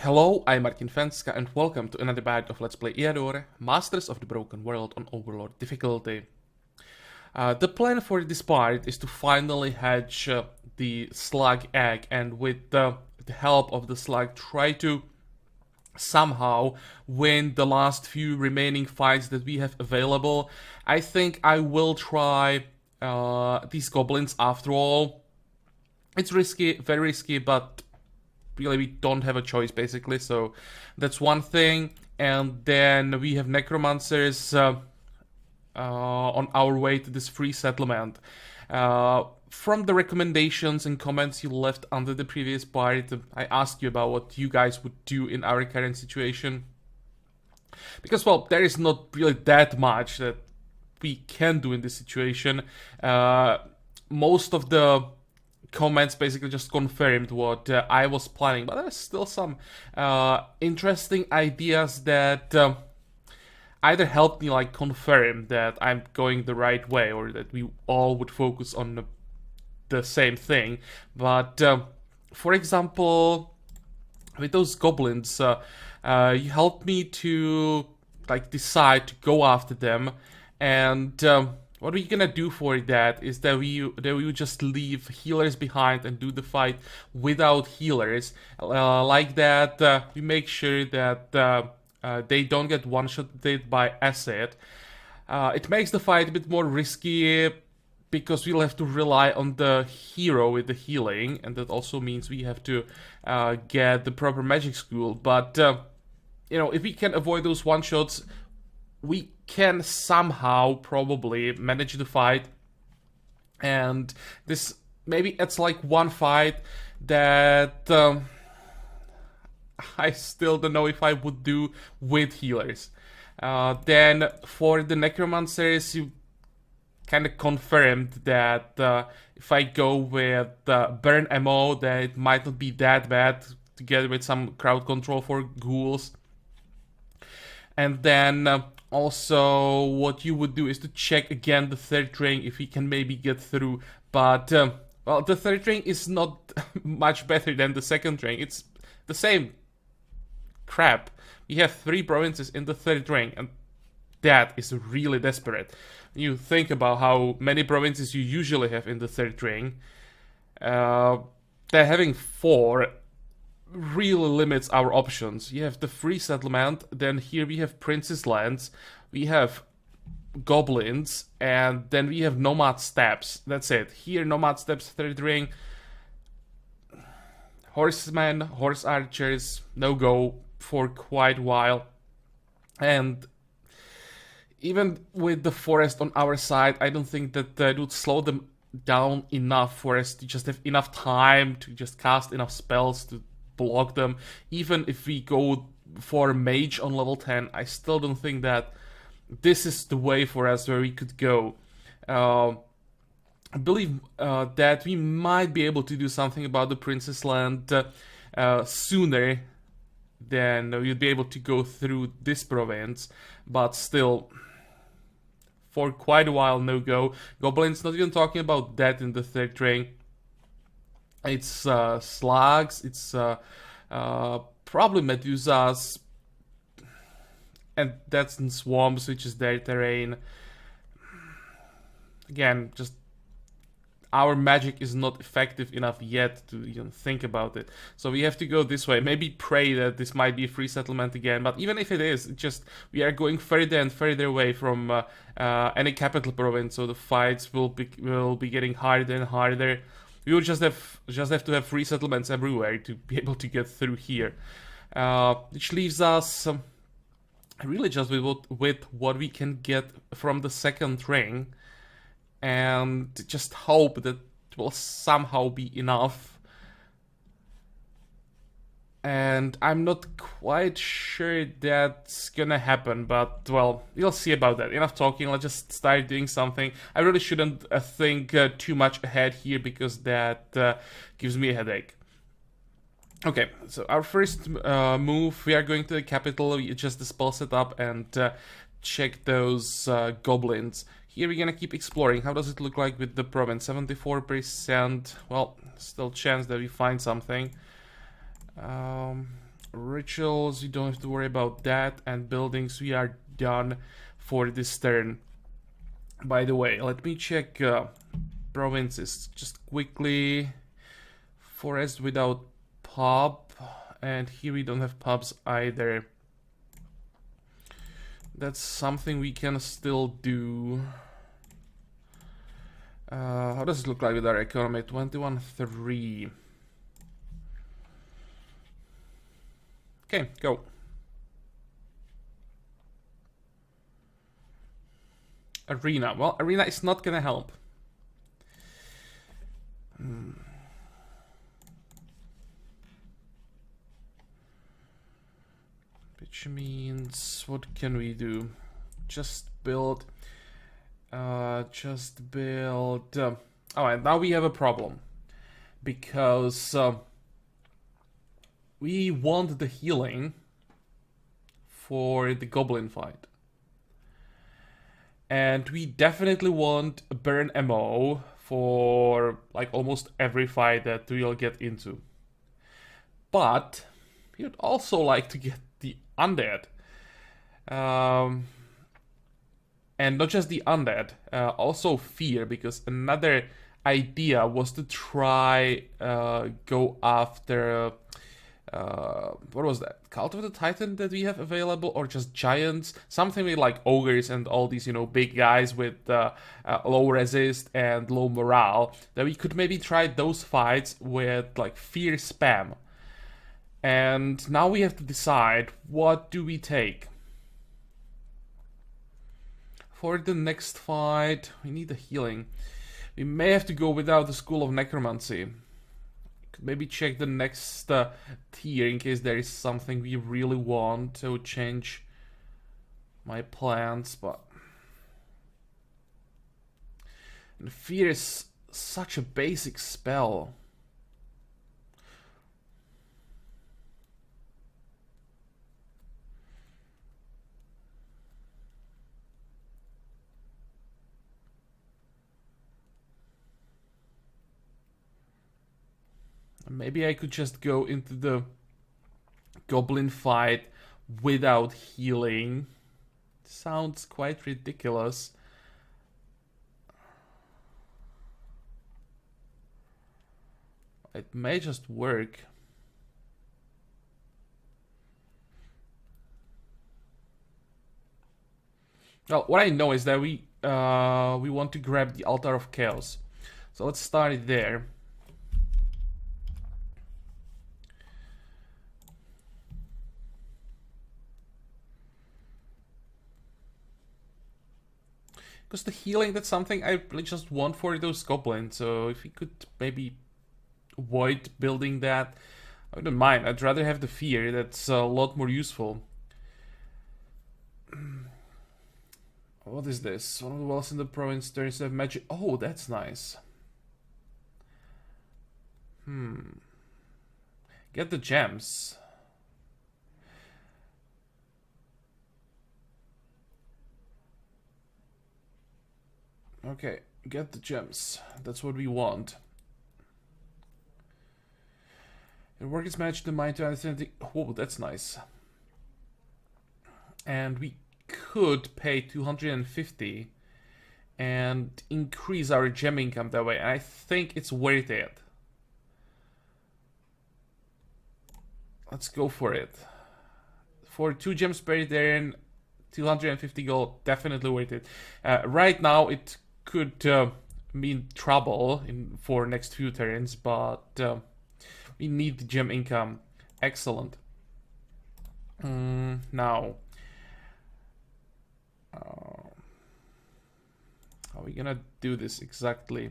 Hello, I'm Fencka and welcome to another bite of Let's Play Eador, Masters of the Broken World on Overlord difficulty. The plan for this part is to finally hatch the slug egg and with the help of the slug try to somehow win the last few remaining fights that we have available. I think I will try these goblins after all. It's risky, very risky, but really we don't have a choice basically, so that's one thing. And then we have necromancers on our way to this free settlement. From the recommendations and comments you left under the previous part, I asked you about what you guys would do in our current situation, because well, there is not really that much that we can do in this situation. Most of the comments basically just confirmed what I was planning, but there's still some interesting ideas that either helped me like confirm that I'm going the right way or that we all would focus on the same thing. But for example, with those goblins, you helped me to like decide to go after them, and what we're gonna do for that is that we would just leave healers behind and do the fight without healers. Like that, we make sure that they don't get one-shotted by acid. It makes the fight a bit more risky because we'll have to rely on the hero with the healing, and that also means we have to get the proper magic school. But you know, if we can avoid those one-shots, we can somehow probably manage the fight. And this maybe it's like one fight that I still don't know if I would do with healers. Then for the necromancers, you kind of confirmed that if I go with burn ammo, that it might not be that bad, together with some crowd control for ghouls. And then also what you would do is to check again the third ring if we can maybe get through. But well, the third ring is not much better than the second ring. It's the same crap. We have 3 provinces in the third ring, and that is really desperate. You think about how many provinces you usually have in the third ring. They're having 4 really limits our options. You have the free settlement, then here we have Prince's Lands, we have goblins, and then we have nomad steppes. That's it. Here, nomad steppes, third ring. Horsemen, horse archers, no go for quite a while. And even with the forest on our side, I don't think that it would slow them down enough for us to just have enough time to just cast enough spells to block them. Even if we go for mage on level 10, I still don't think that this is the way for us where we could go. I believe that we might be able to do something about the Princess Land sooner than we'd be able to go through this province, but still, for quite a while, no go. Goblins, not even talking about that in the third ring. It's slugs, it's probably medusas, and that's in swamps, which is their terrain. Again, just our magic is not effective enough yet to even think about it. So we have to go this way. Maybe pray that this might be a free settlement again, but even if it is, just we are going further and further away from any capital province, so the fights will be getting harder and harder. We will just have to have free settlements everywhere to be able to get through here, which leaves us really just with what we can get from the second ring, and just hope that it will somehow be enough. And I'm not quite sure that's gonna happen, but well, we'll see about that. Enough talking, let's just start doing something. I really shouldn't think too much ahead here, because that gives me a headache. Okay, so our first move, we are going to the capital. We adjust the spell setup and check those goblins. Here we're gonna keep exploring. How does it look like with the province? 74%. Well, still chance that we find something. rituals, you don't have to worry about that, and buildings, we are done for this turn. By the way, let me check provinces just quickly. Forest without pub, and here we don't have pubs either. That's something we can still do. How does it look like with our economy? 21.3. Okay, go. Arena. Well, arena is not gonna help. Which means, what can we do? Just build. Oh, and now we have a problem. Because we want the healing for the goblin fight. And we definitely want burn ammo for like almost every fight that we'll get into. But we would also like to get the undead. And not just the undead, also fear, because another idea was to try go after what was that? Cult of the Titan that we have available, or just giants? Something with like ogres and all these, you know, big guys with low resist and low morale. That we could maybe try those fights with like fear spam. And now we have to decide, what do we take? For the next fight, we need a healing. We may have to go without the School of Necromancy. Could maybe check the next tier in case there is something we really want to change my plans, but... And Fear is such a basic spell. Maybe I could just go into the goblin fight without healing. Sounds quite ridiculous. It may just work. Well, what I know is that we want to grab the Altar of Chaos. So let's start it there. Because the healing, that's something I really just want for those goblins. So if we could maybe avoid building that, I wouldn't mind. I'd rather have the fear. That's a lot more useful. What is this? One of the wells in the province turns to have magic. Oh, that's nice. Get the gems. Okay, get the gems. That's what we want. Your work is matched the mind to understand the... Oh, that's nice. And we could pay 250 and increase our gem income that way. And I think it's worth it. Let's go for it. For 2 gems per turn, 250 gold, definitely worth it. Right now, it could mean trouble for next few turns, but we need the gem income. Excellent. Now, how are we gonna do this exactly?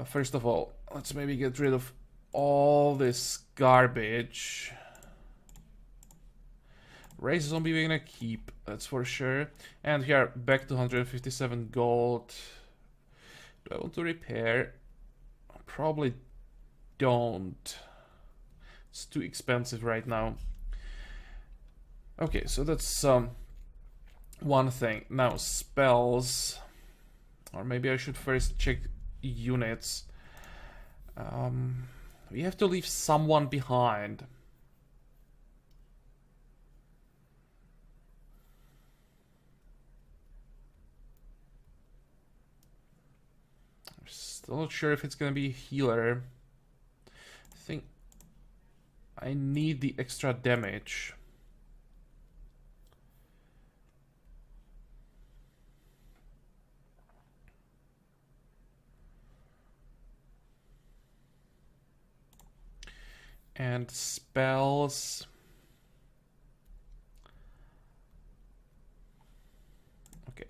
First of all, let's maybe get rid of all this garbage. Raise zombie we're gonna keep, that's for sure. And here, back to 157 gold. Do I want to repair? Probably don't. It's too expensive right now. Okay, so that's one thing. Now, spells. Or maybe I should first check units. We have to leave someone behind. Still not sure if it's gonna be a healer. I think I need the extra damage. And spells. Okay.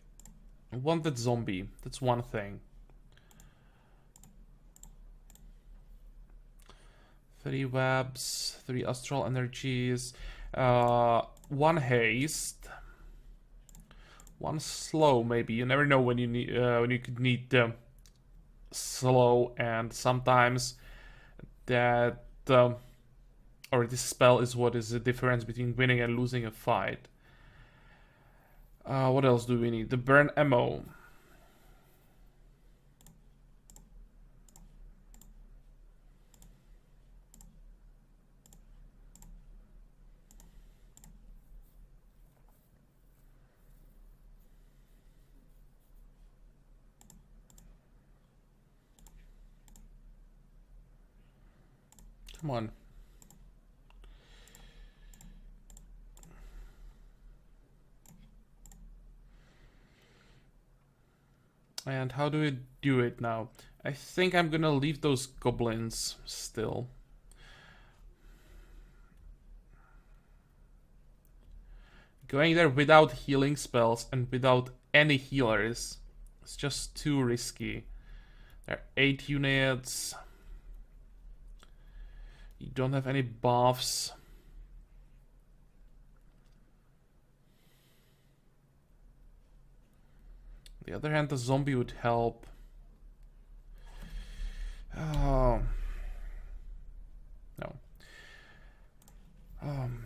I want that zombie. That's one thing. 3 webs, 3 astral energies, 1 haste, 1 slow maybe. You never know when you need when you could need slow, and sometimes that or this spell is what is the difference between winning and losing a fight. What else do we need? The burn ammo. Come on. And how do we do it now? I think I'm gonna leave those goblins still. Going there without healing spells and without any healers is just too risky. There are 8 units. You don't have any buffs. On the other hand, the zombie would help. Oh. No.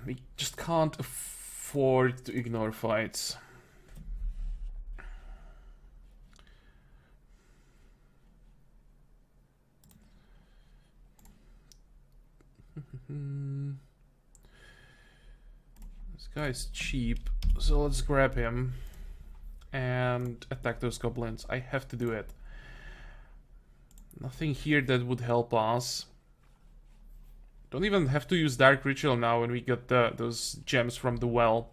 We just can't afford to ignore fights. This guy is cheap, so let's grab him and attack those goblins. I have to do it. Nothing here that would help us. Don't even have to use Dark Ritual now when we get those gems from the well.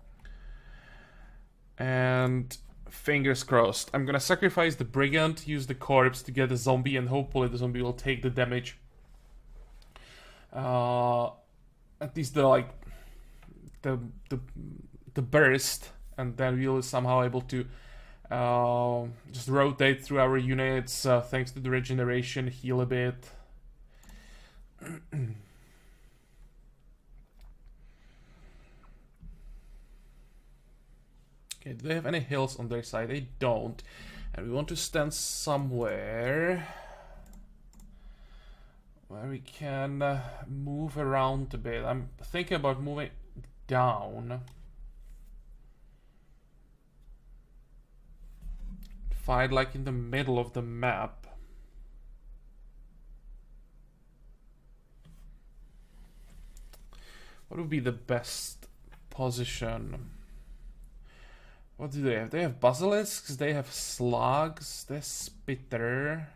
And fingers crossed. I'm gonna sacrifice the Brigand, use the corpse to get the zombie, and hopefully the zombie will take the damage. At least the burst, and then we'll somehow able to just rotate through our units thanks to the regeneration, heal a bit. Okay, do they have any hills on their side? They don't. And we want to stand somewhere where we can move around a bit. I'm thinking about moving down. Fight like in the middle of the map. What would be the best position? What do they have? They have basilisks, they have slugs, they have spitter,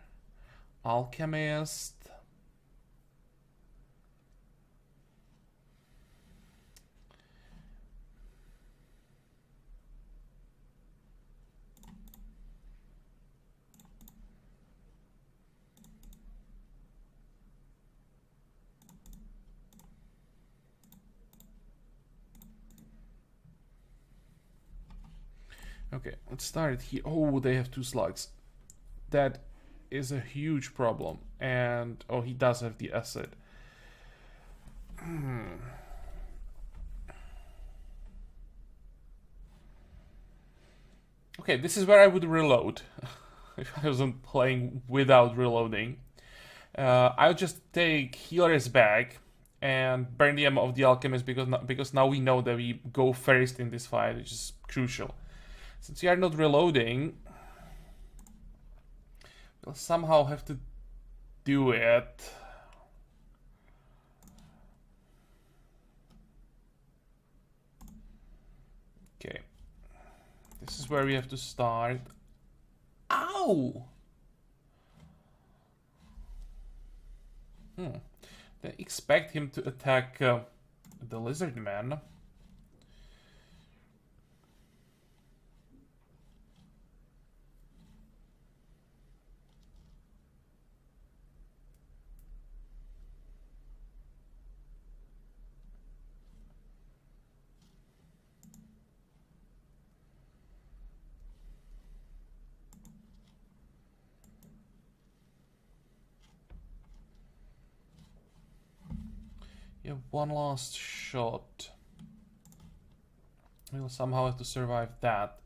alchemist. Okay, let's start here. Oh, they have 2 slugs. That is a huge problem. And, oh, he does have the acid. Okay, this is where I would reload. If I wasn't playing without reloading. I'll just take healers back and burn the ammo of the alchemist because now we know that we go first in this fight, which is crucial. Since we are not reloading, we'll somehow have to do it. Okay. This is where we have to start. Ow! They expect him to attack the lizard man. Yeah, one last shot. We'll somehow have to survive that.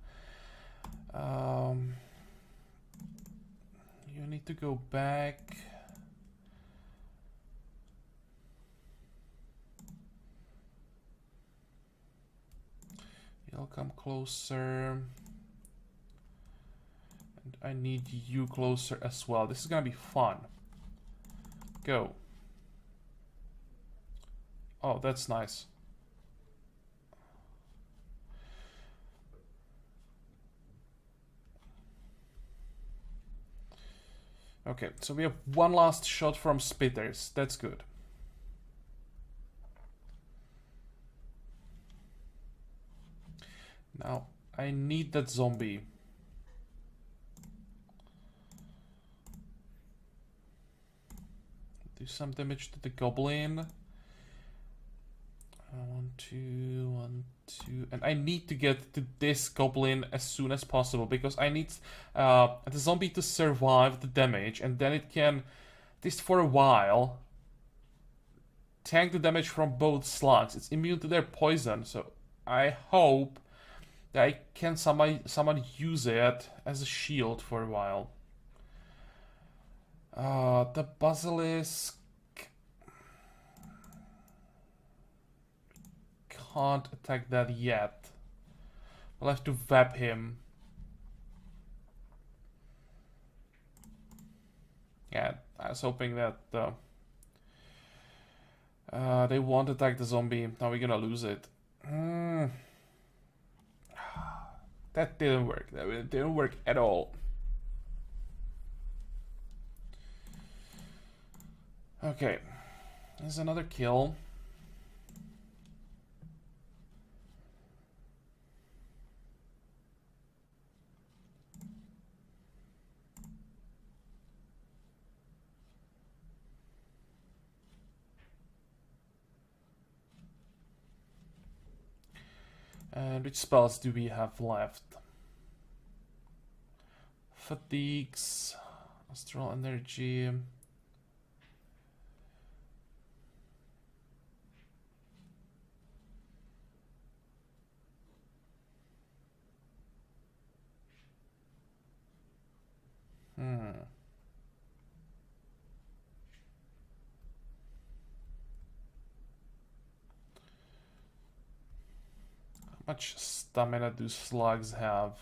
You need to go back. You'll come closer. And I need you closer as well. This is gonna be fun. Go. Oh, that's nice. Okay, so we have one last shot from Spitters. That's good. Now, I need that zombie. Do some damage to the goblin. 1, 2, 1, 2. And I need to get to this goblin as soon as possible because I need the zombie to survive the damage, and then it can, at least for a while, tank the damage from both slugs. It's immune to their poison, so I hope that I can someone use it as a shield for a while. The basilisk can't attack that yet. I'll have to vap him. Yeah, I was hoping that they won't attack the zombie. Now we're gonna lose it. That didn't work. That didn't work at all. Okay, there's another kill. And which spells do we have left? Fatigues, astral energy. How much stamina do slugs have?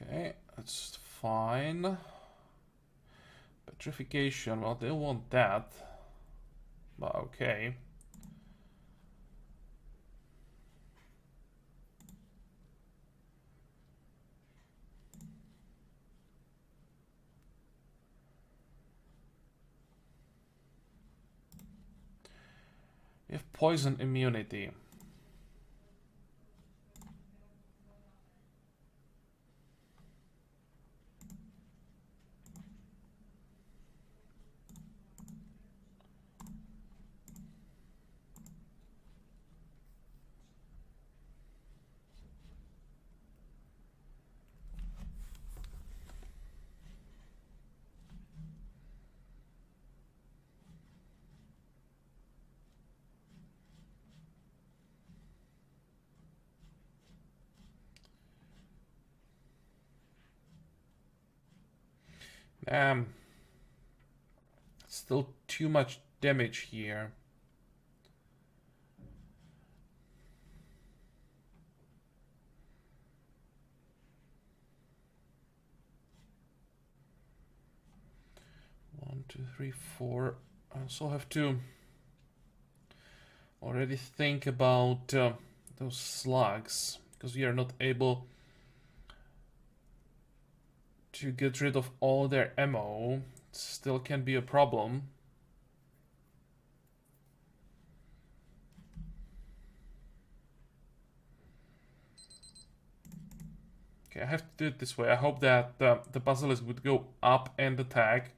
Okay, that's fine. Petrification, well, they want that. But okay. We have poison immunity. Still too much damage here. 1, 2, 3, 4. I also have to already think about those slugs, because we are not able to get rid of all their ammo. It still can be a problem. Okay, I have to do it this way. I hope that the basilisk would go up and attack.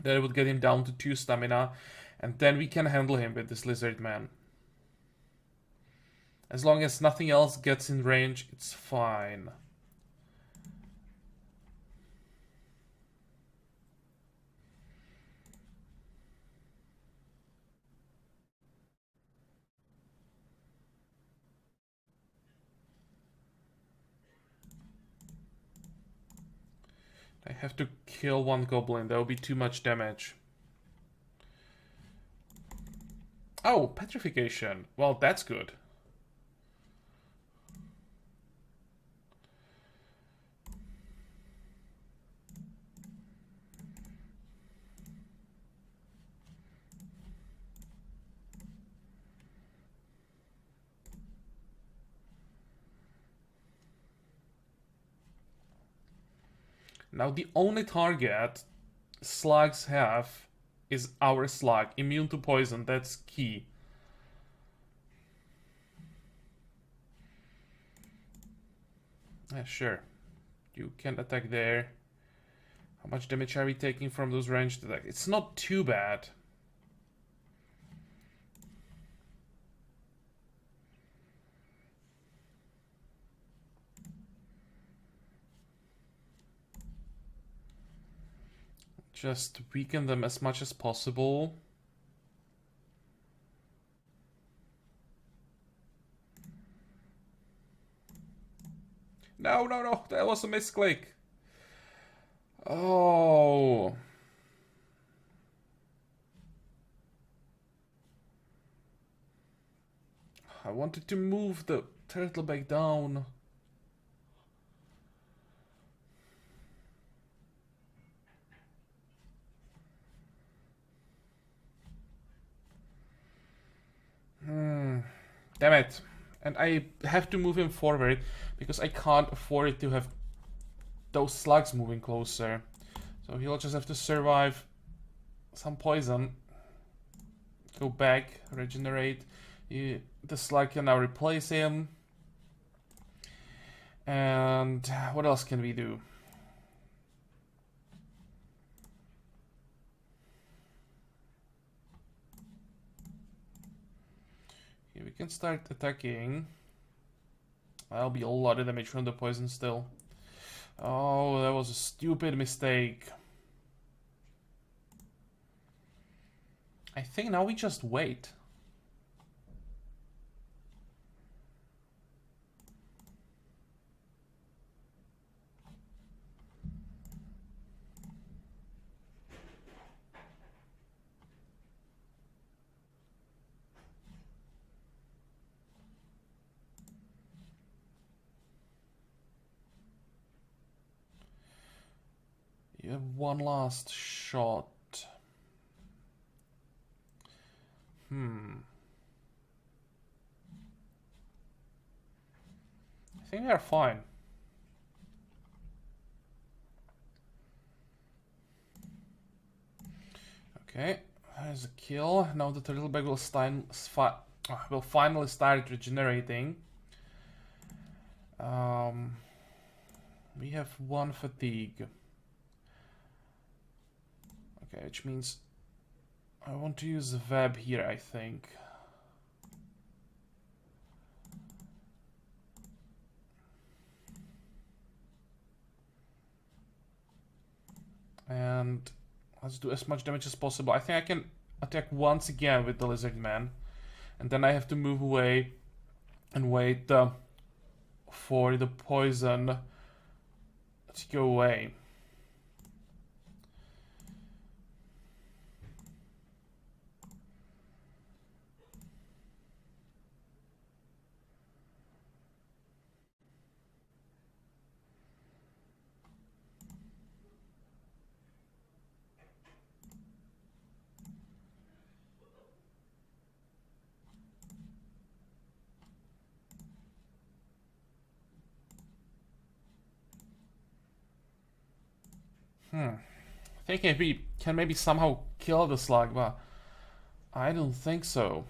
That would get him down to 2 stamina, and then we can handle him with this lizard man. As long as nothing else gets in range, it's fine. I have to kill one goblin, that would be too much damage. Oh, petrification. Well, that's good. Now the only target slugs have is our slug. Immune to poison, that's key. Yeah, sure. You can attack there. How much damage are we taking from those ranged attacks? It's not too bad. Just weaken them as much as possible. No, no, no, that was a misclick. Oh. I wanted to move the turtle back down. Damn it. And I have to move him forward because I can't afford to have those slugs moving closer. So he'll just have to survive some poison. Go back, regenerate. The slug can now replace him. And what else can we do? Okay, we can start attacking. That'll be a lot of damage from the poison still. Oh, that was a stupid mistake. I think now we just wait. You have one last shot. I think we are fine. Okay, there's a kill. Now the turtle bag will finally start regenerating. We have 1 fatigue. Okay, which means I want to use the web here, I think. And let's do as much damage as possible. I think I can attack once again with the lizard man. And then I have to move away and wait for the poison to go away. Thinking if we can maybe somehow kill the slug, but I don't think so.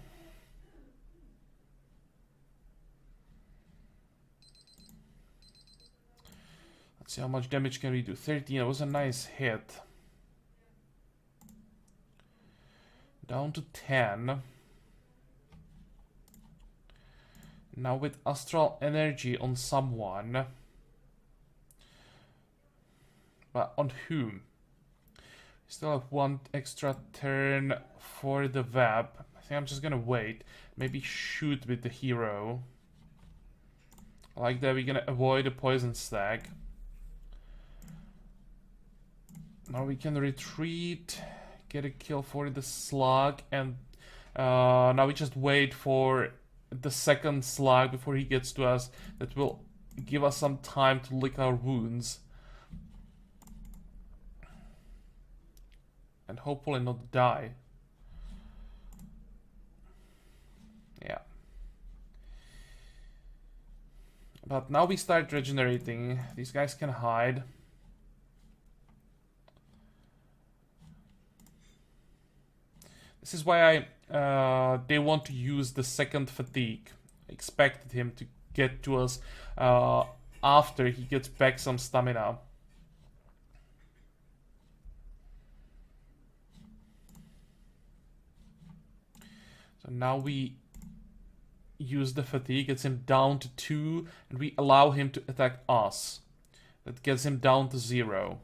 Let's see how much damage can we do. 13, it was a nice hit. Down to 10. Now with astral energy on someone. But on whom? Still have one extra turn for the web. I think I'm just gonna wait. Maybe shoot with the hero. Like that, we're gonna avoid a poison stag. Now we can retreat, get a kill for the slug, and now we just wait for the second slug before he gets to us. That will give us some time to lick our wounds. And hopefully not die. Yeah. But now we start regenerating. These guys can hide. This is why they want to use the second fatigue. I expected him to get to us after he gets back some stamina. So now we use the fatigue, gets him down to 2, and we allow him to attack us. That gets him down to 0.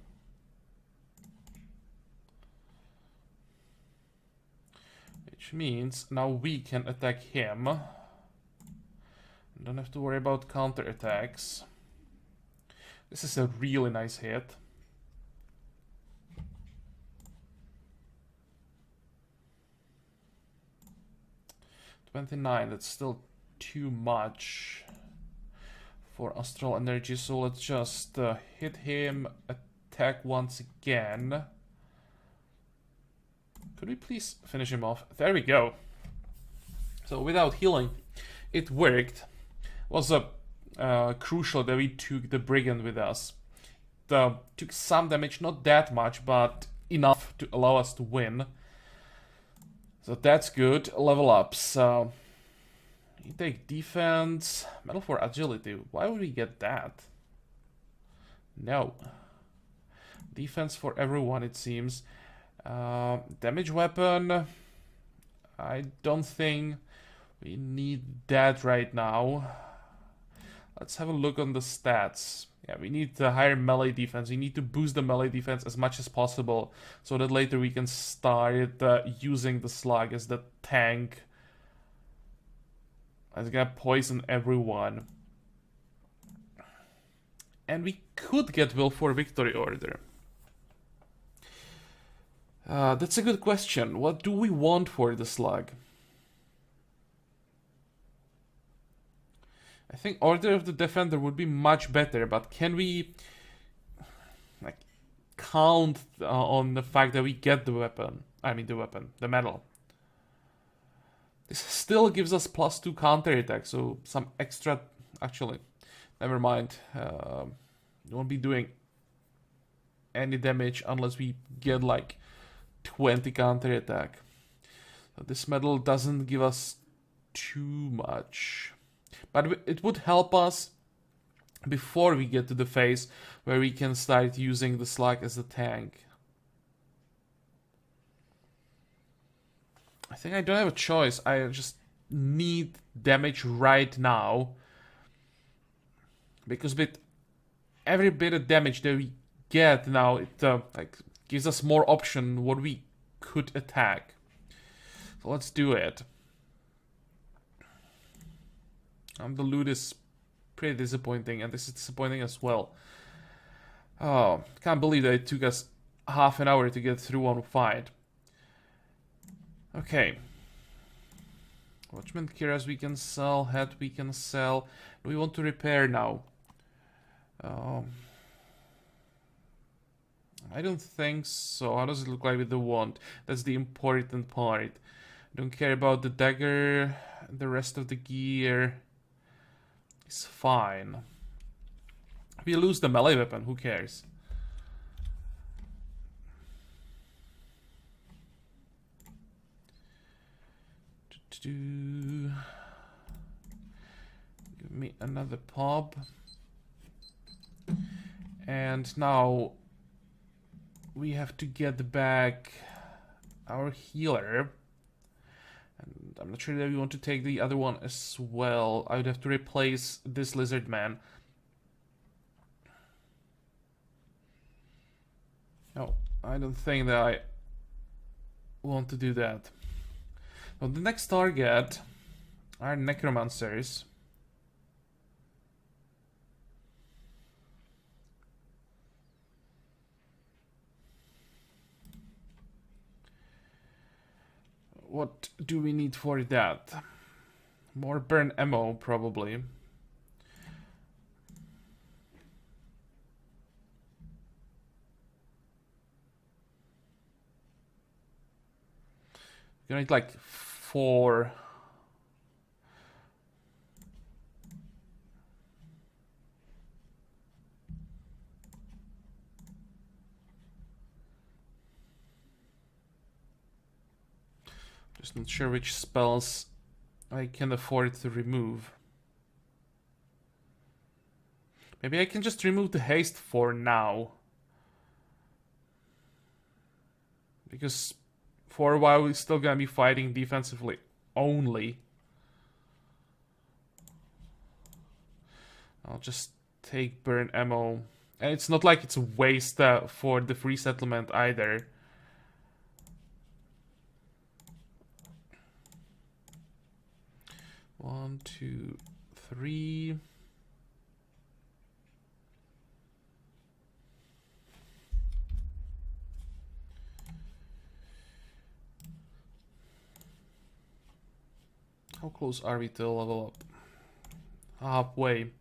Which means now we can attack him. Don't have to worry about counter attacks. This is a really nice hit. $29, that's still too much for astral energy, so let's just hit him, attack once again. Could we please finish him off? There we go. So without healing, it worked. It was crucial that we took the brigand with us. Took some damage, not that much, but enough to allow us to win. So that's good. Level ups. You take defense. Medal for agility. Why would we get that? No. Defense for everyone, it seems. Damage weapon. I don't think we need that right now. Let's have a look on the stats. Yeah, we need the higher melee defense. We need to boost the melee defense as much as possible so that later we can start using the slug as the tank. It's gonna poison everyone. And we could get Will for Victory Order. That's a good question. What do we want for the slug? I think Order of the Defender would be much better, but can we like count on the fact that we get the weapon? I mean the medal. This still gives us +2 counter attack, so some extra. Actually, never mind. We won't be doing any damage unless we get like 20 counter attack. So this medal doesn't give us too much. But it would help us before we get to the phase where we can start using the slug as a tank. I think I don't have a choice. I just need damage right now. Because with every bit of damage that we get now, it like gives us more option what we could attack. So let's do it. The loot is pretty disappointing, and this is disappointing as well. Oh, can't believe that it took us half an hour to get through one fight. Okay. Watchman Kiras we can sell, head we can sell. We want to repair now. I don't think so. How does it look like with the wand? That's the important part. Don't care about the dagger. The rest of the gear is fine. If we lose the melee weapon, who cares? Give me another pub. And now we have to get back our healer. And I'm not sure that we want to take the other one as well. I would have to replace this lizard man. No, I don't think that I want to do that. Now, the next target are necromancers. What do we need for that? More burn ammo, probably. You need like 4. Just not sure which spells I can afford to remove. Maybe I can just remove the haste for now. Because for a while we're still gonna be fighting defensively only. I'll just take burn ammo. And it's not like it's a waste for the free settlement either. One, 2, 3. How close are we to level up? Halfway.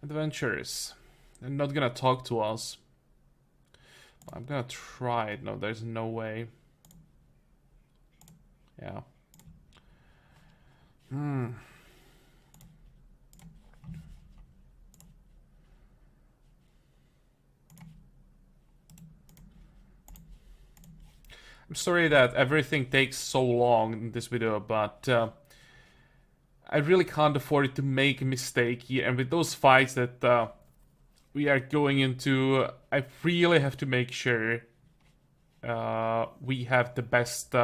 Adventurers. They're not gonna talk to us. I'm gonna try it. No, there's no way. Yeah. I'm sorry that everything takes so long in this video, but I really can't afford to make a mistake here. And with those fights that we are going into, I really have to make sure we have the best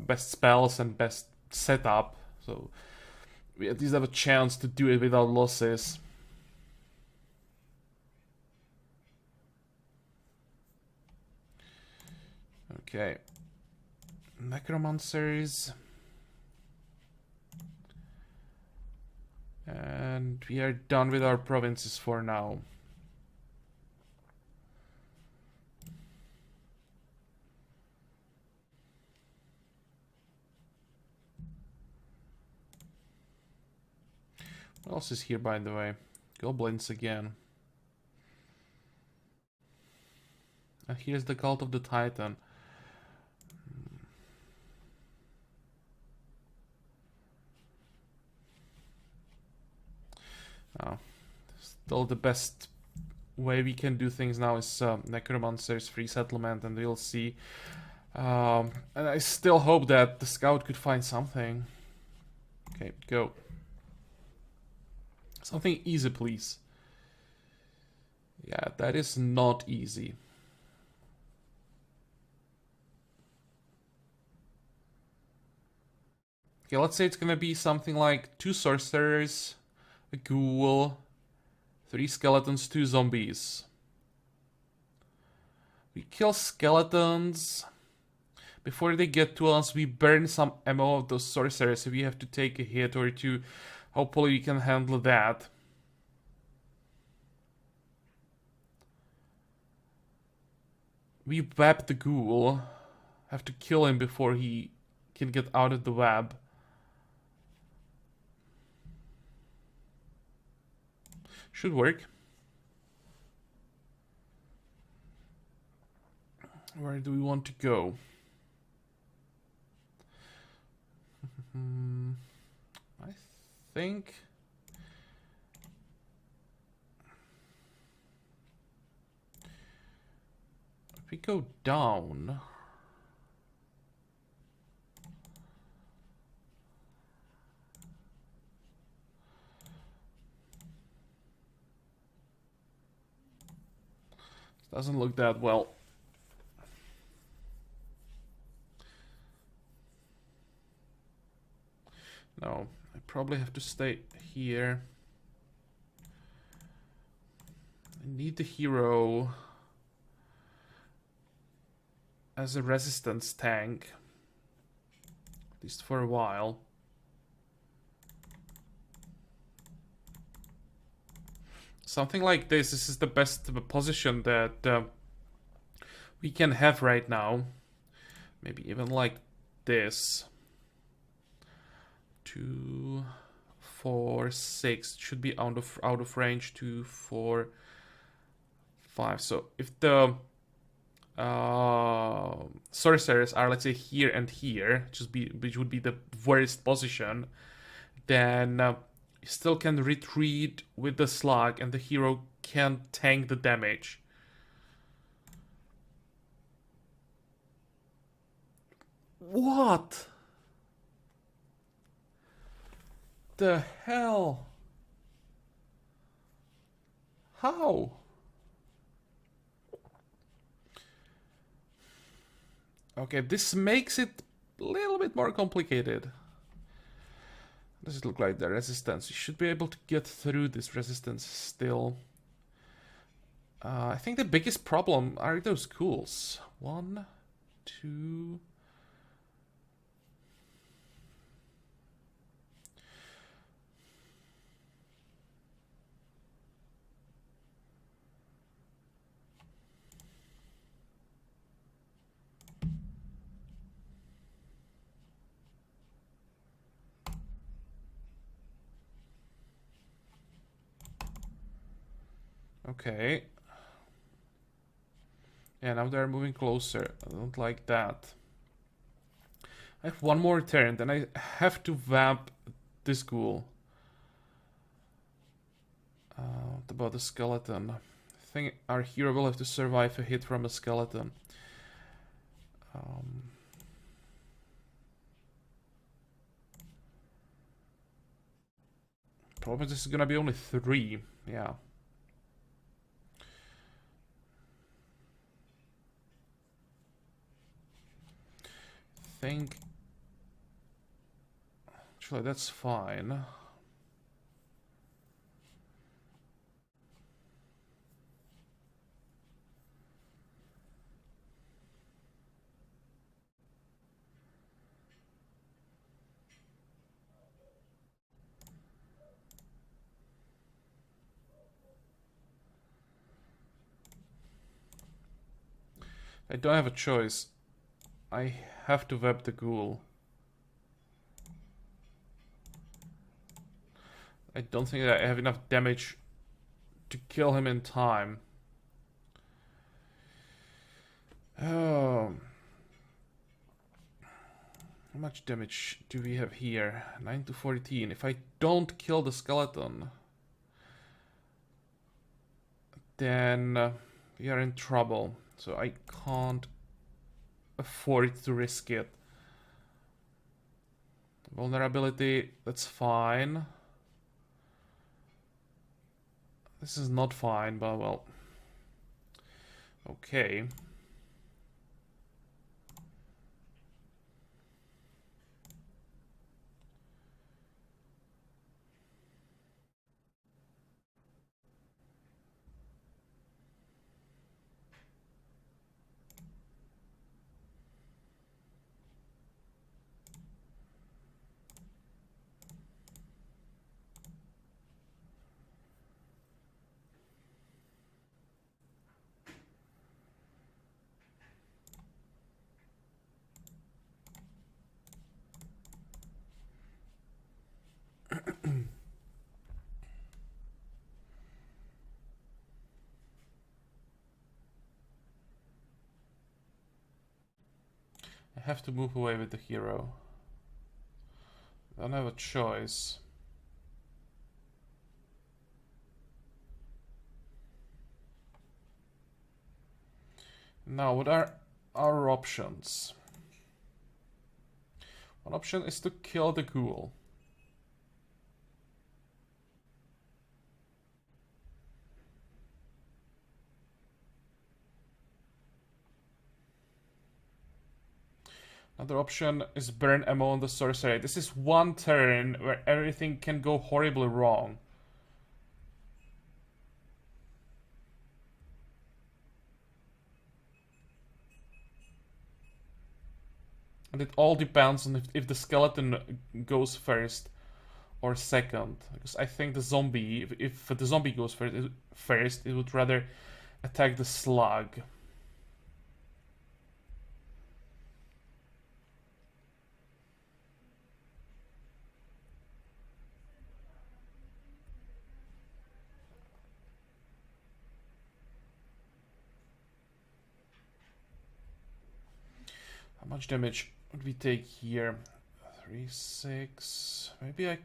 best spells and best setup, so we at least have a chance to do it without losses. Okay. Necromancers. And we are done with our provinces for now. What else is here, by the way? Goblins again. And here's the Cult of the Titan. Oh, still the best way we can do things now is Necromancers, free settlement, and we'll see. And I still hope that the scout could find something. Okay, go. Something easy, please. Yeah, that is not easy. Okay, let's say it's gonna be something like 2 sorcerers, a ghoul, 3 skeletons, 2 zombies. We kill skeletons. Before they get to us, we burn some ammo of those sorcerers, so we have to take a hit or 2. Hopefully we can handle that. We web the ghoul. Have to kill him before he can get out of the web. Should work. Where do we want to go? I think we go down... Doesn't look that well. No, I probably have to stay here. I need the hero as a resistance tank, at least for a while. Something like this is the best position that we can have right now. Maybe even like this. 2, 4, 6 should be out of range. 2, 4, 5. So if the sorcerers are, let's say, here and here, which would be the worst position, then you still can retreat with the slug, and the hero can tank the damage. What the hell? How? Okay, this makes it a little bit more complicated. Does it look like the resistance? You should be able to get through this resistance still. I think the biggest problem are those ghouls. 1, 2... Okay. Yeah, now they're moving closer. I don't like that. I have one more turn, then I have to vamp this ghoul. What about the skeleton? I think our hero will have to survive a hit from a skeleton. Probably this is gonna be only 3. Yeah. I think... Actually, that's fine. I don't have a choice. I have to web the ghoul. I don't think that I have enough damage to kill him in time. Oh. How much damage do we have here? 9 to 14. If I don't kill the skeleton, then we are in trouble. So I can't afford to risk it. Vulnerability, that's fine. This is not fine, but well. Okay. I have to move away with the hero. I don't have a choice. Now, what are our options? One option is to kill the ghoul. Another option is burn ammo on the sorcerer. This is one turn where everything can go horribly wrong. And it all depends on if the skeleton goes first or second. Because I think the zombie, if the zombie goes first, it would rather attack the slug. How much damage would we take here? 3, 6. Maybe I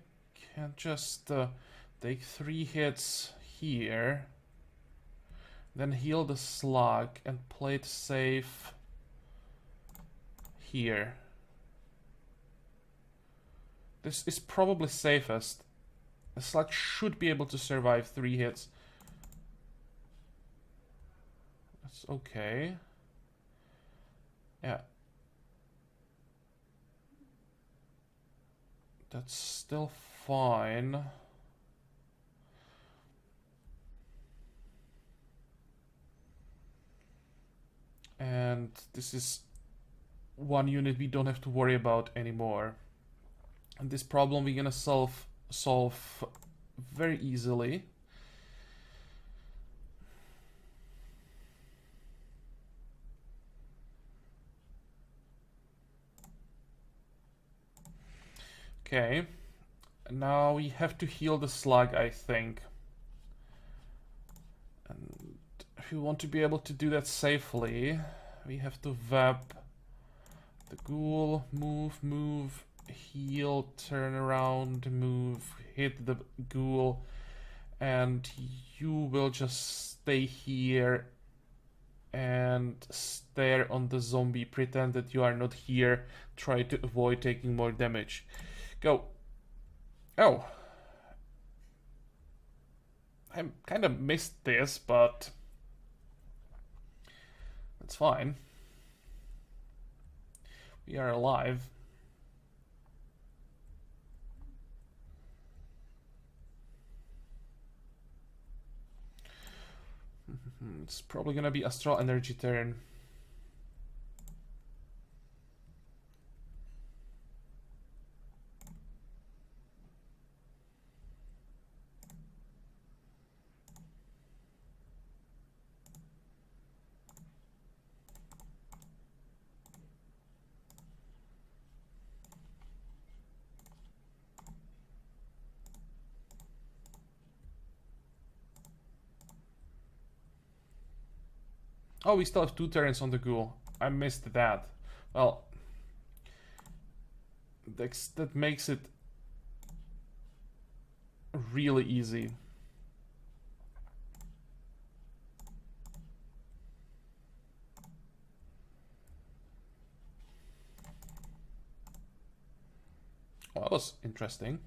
can just take 3 hits here. Then heal the slug and play it safe here. This is probably safest. The slug should be able to survive 3 hits. That's okay. Yeah. That's still fine. And this is one unit we don't have to worry about anymore. And this problem we're gonna solve very easily. Okay, now we have to heal the slug, I think. And if we want to be able to do that safely, we have to vap the ghoul, move, heal, turn around, move, hit the ghoul, and you will just stay here and stare on the zombie, pretend that you are not here, try to avoid taking more damage. Go. Oh. I kind of missed this, but that's fine. We are alive. It's probably gonna be astral energy turn. Oh, we still have 2 turns on the ghoul. I missed that. Well, that makes it really easy. Well, that was interesting.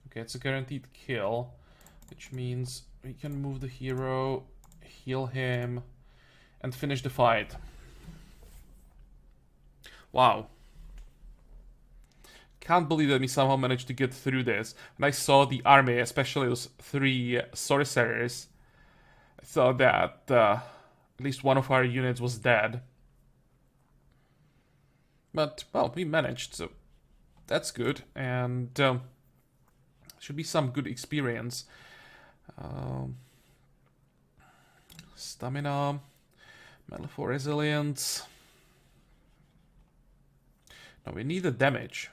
Okay, it's a guaranteed kill, which means we can move the hero, heal him, and finish the fight. Wow. Can't believe that we somehow managed to get through this. When I saw the army, especially those 3 sorcerers, I thought that at least one of our units was dead. But, well, we managed, so that's good. And should be some good experience. Stamina, metal for resilience. Now we need the damage.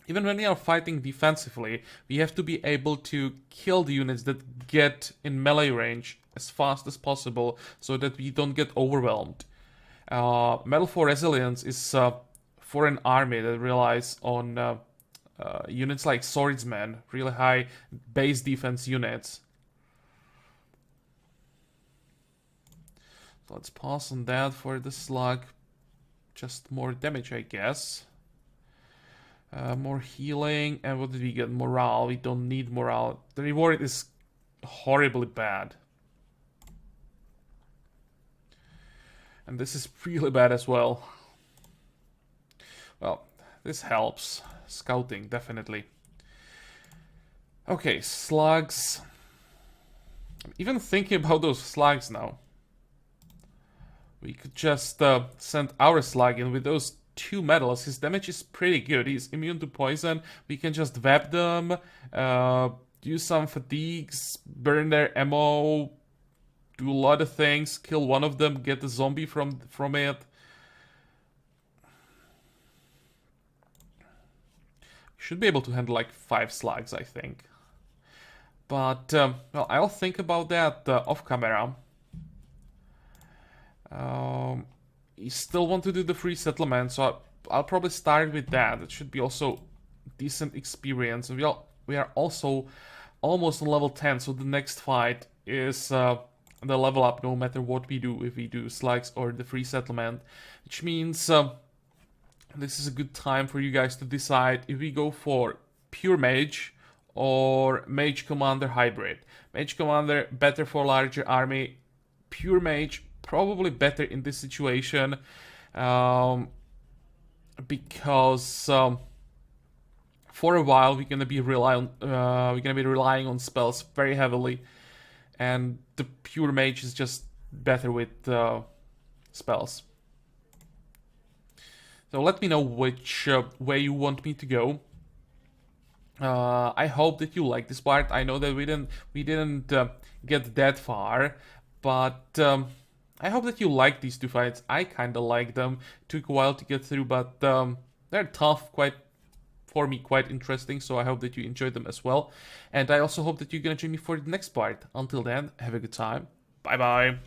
Even when we are fighting defensively, we have to be able to kill the units that get in melee range as fast as possible so that we don't get overwhelmed. Metal for resilience is for an army that relies on units like swordsmen, really high base defense units. So let's pass on that for the slug. Just more damage, I guess. More healing, and what did we get? Morale. We don't need morale. The reward is horribly bad. And this is really bad as well. Well, this helps. Scouting, definitely. Okay, slugs. I'm even thinking about those slugs now. We could just send our slug in with those 2 medals. His damage is pretty good. He's immune to poison. We can just web them, do some fatigues, burn their ammo, do a lot of things, kill one of them, get the zombie from it. Should be able to handle like 5 slugs, I think. But, well, I'll think about that off camera. You still want to do the free settlement, so I'll probably start with that. It should be also decent experience. And we are also almost on level 10, so the next fight is the level up no matter what we do, if we do slugs or the free settlement. Which means this is a good time for you guys to decide if we go for pure mage or mage commander hybrid. Mage commander better for larger army, pure mage probably better in this situation, because for a while we're gonna be relying on spells very heavily, and the pure mage is just better with spells. So let me know which way you want me to go. I hope that you like this part. I know that we didn't get that far, but I hope that you like these 2 fights. I kinda like them. Took a while to get through, but they're tough, quite interesting, so I hope that you enjoyed them as well. And I also hope that you're gonna join me for the next part. Until then, have a good time. Bye bye.